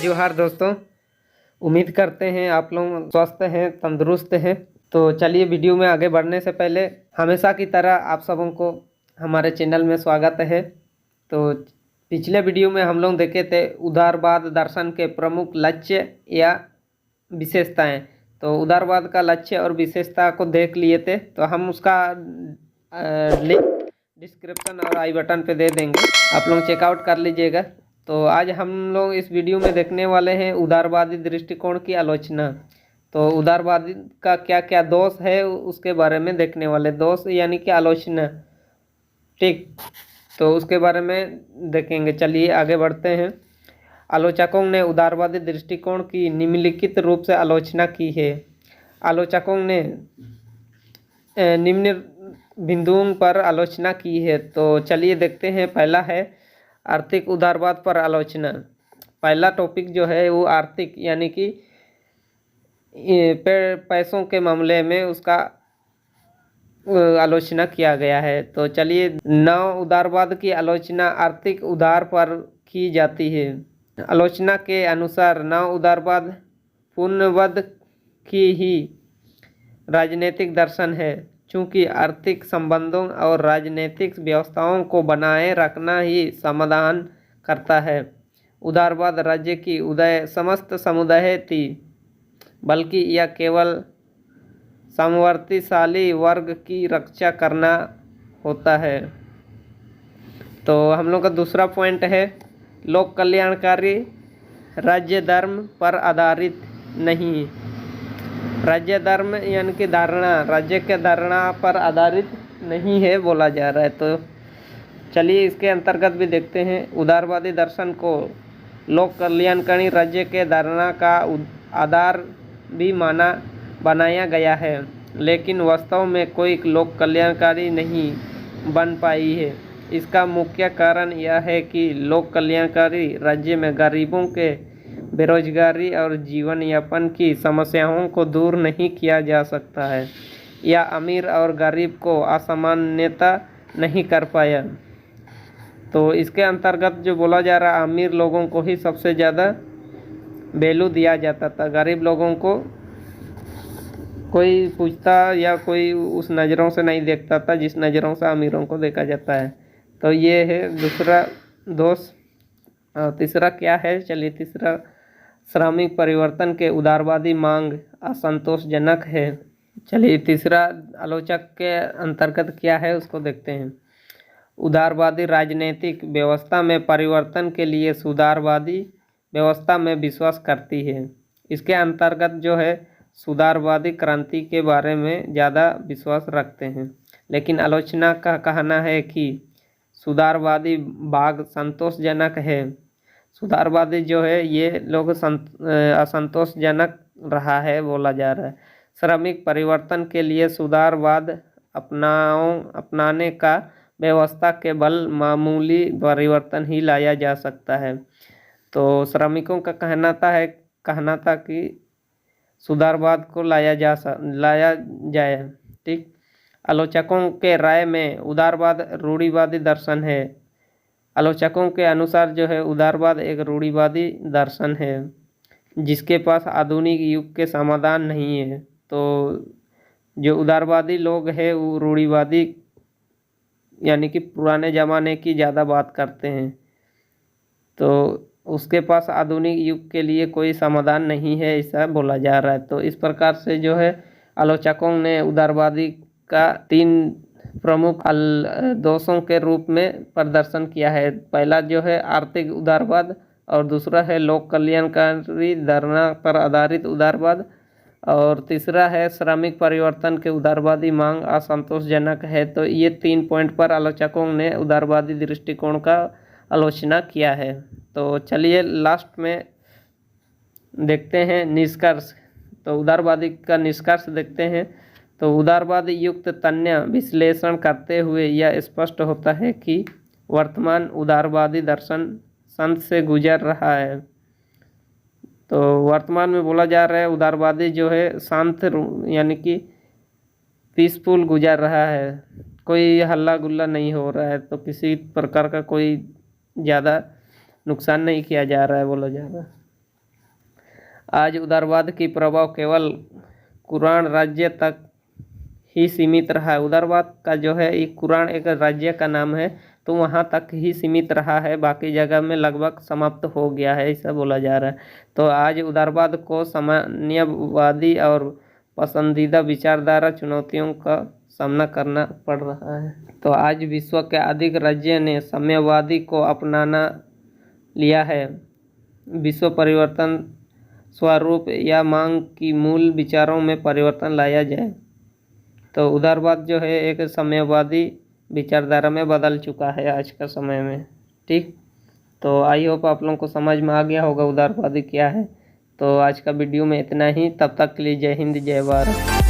जोहार दोस्तों। उम्मीद करते हैं आप लोग स्वस्थ हैं, तंदुरुस्त हैं। तो चलिए वीडियो में आगे बढ़ने से पहले हमेशा की तरह आप सबों को हमारे चैनल में स्वागत है। तो पिछले वीडियो में हम लोग देखे थे उदारवाद दर्शन के प्रमुख लक्ष्य या विशेषताएं। तो उदारवाद का लक्ष्य और विशेषता को देख लिए थे, तो हम उसका लिंक डिस्क्रिप्शन और आई बटन पे दे देंगे, आप लोग चेकआउट कर लीजिएगा। तो आज हम लोग इस वीडियो में देखने वाले हैं उदारवादी दृष्टिकोण की आलोचना। तो उदारवादी का क्या क्या दोष है उसके बारे में देखने वाले, दोष यानी कि आलोचना, ठीक। तो उसके बारे में देखेंगे। चलिए आगे बढ़ते हैं। आलोचकों ने उदारवादी दृष्टिकोण की निम्नलिखित रूप से आलोचना की है। आलोचकों ने निम्न बिंदुओं पर आलोचना की है। तो चलिए देखते हैं। पहला है आर्थिक उदारवाद पर आलोचना। पहला टॉपिक जो है वो आर्थिक यानी कि पैसों के मामले में उसका आलोचना किया गया है। तो चलिए, नव उदारवाद की आलोचना आर्थिक उदार पर की जाती है। आलोचना के अनुसार नव उदारवाद पूर्णवाद की ही राजनीतिक दर्शन है, चूँकि आर्थिक संबंधों और राजनीतिक व्यवस्थाओं को बनाए रखना ही समाधान करता है। उदारवाद राज्य की उदय समस्त समुदाय थी, बल्कि यह केवल सामर्थ्यशाली वर्ग की रक्षा करना होता है। तो हम लोग का दूसरा पॉइंट है लोक कल्याणकारी राज्य धर्म पर आधारित नहीं। राज्य धर्म यानी कि धारणा, राज्य के धारणा पर आधारित नहीं है बोला जा रहा है। तो चलिए इसके अंतर्गत भी देखते हैं। उदारवादी दर्शन को लोक कल्याणकारी राज्य के धारणा का आधार भी बनाया गया है, लेकिन वास्तव में कोई लोक कल्याणकारी नहीं बन पाई है। इसका मुख्य कारण यह है कि लोक कल्याणकारी राज्य में गरीबों के बेरोजगारी और जीवन यापन की समस्याओं को दूर नहीं किया जा सकता है, या अमीर और गरीब को असमानता नहीं कर पाया। तो इसके अंतर्गत जो बोला जा रहा, अमीर लोगों को ही सबसे ज़्यादा वैल्यू दिया जाता था, गरीब लोगों को कोई पूछता या कोई उस नज़रों से नहीं देखता था जिस नज़रों से अमीरों को देखा जाता है। तो ये है दूसरा दोष। तीसरा क्या है? चलिए तीसरा, श्रमिक परिवर्तन के उदारवादी मांग असंतोषजनक है। चलिए तीसरा आलोचक के अंतर्गत क्या है उसको देखते हैं। उदारवादी राजनीतिक व्यवस्था में परिवर्तन के लिए सुधारवादी व्यवस्था में विश्वास करती है। इसके अंतर्गत जो है सुधारवादी क्रांति के बारे में ज़्यादा विश्वास रखते हैं, लेकिन आलोचना का कहना है कि सुधारवादी भाग संतोषजनक है। सुधारवादी जो है ये लोग असंतोषजनक रहा है बोला जा रहा है। श्रमिक परिवर्तन के लिए सुधारवाद अपनाने का व्यवस्था के बल मामूली परिवर्तन ही लाया जा सकता है। तो श्रमिकों का कहना था कि सुधारवाद को लाया जाए, ठीक। आलोचकों के राय में उदारवाद रूढ़िवादी दर्शन है। आलोचकों के अनुसार जो है उदारवाद एक रूढ़िवादी दर्शन है जिसके पास आधुनिक युग के समाधान नहीं है। तो जो उदारवादी लोग हैं वो रूढ़िवादी यानी कि पुराने ज़माने की ज़्यादा बात करते हैं, तो उसके पास आधुनिक युग के लिए कोई समाधान नहीं है, ऐसा बोला जा रहा है। तो इस प्रकार से जो है आलोचकों ने उदारवादी का 3 प्रमुख दोषों के रूप में प्रदर्शन किया है। पहला जो है आर्थिक उदारवाद, और दूसरा है लोक कल्याणकारी धारणा पर आधारित उदारवाद, और तीसरा है श्रमिक परिवर्तन के उदारवादी मांग असंतोषजनक है। तो ये 3 पॉइंट पर आलोचकों ने उदारवादी दृष्टिकोण का आलोचना किया है। तो चलिए लास्ट में देखते हैं निष्कर्ष। तो उदारवादी का निष्कर्ष देखते हैं। तो उदारवाद युक्त तन्य विश्लेषण करते हुए यह स्पष्ट होता है कि वर्तमान उदारवादी दर्शन संत से गुजर रहा है। तो वर्तमान में बोला जा रहा है उदारवादी जो है शांत यानी कि पीसफुल गुजर रहा है, कोई हल्ला गुल्ला नहीं हो रहा है, तो किसी प्रकार का कोई ज़्यादा नुकसान नहीं किया जा रहा है बोला जा रहा है। आज उदारवाद की प्रभाव केवल कुरान राज्य तक ही सीमित रहा है। उदारवाद का जो है एक कुरान एक राज्य का नाम है, तो वहाँ तक ही सीमित रहा है, बाकी जगह में लगभग समाप्त हो गया है, ऐसा बोला जा रहा है। तो आज उदारवाद को साम्यवादी और पसंदीदा विचारधारा चुनौतियों का सामना करना पड़ रहा है। तो आज विश्व के अधिक राज्य ने साम्यवादी को अपनाना लिया है। विश्व परिवर्तन स्वरूप या मांग की मूल विचारों में परिवर्तन लाया जाए। तो उदारवाद जो है एक साम्यवादी विचारधारा में बदल चुका है आज का समय में। ठीक, तो आई होप आप लोगों को समझ में आ गया होगा उदारवादी क्या है। तो आज का वीडियो में इतना ही, तब तक के लिए जय हिंद जय भारत।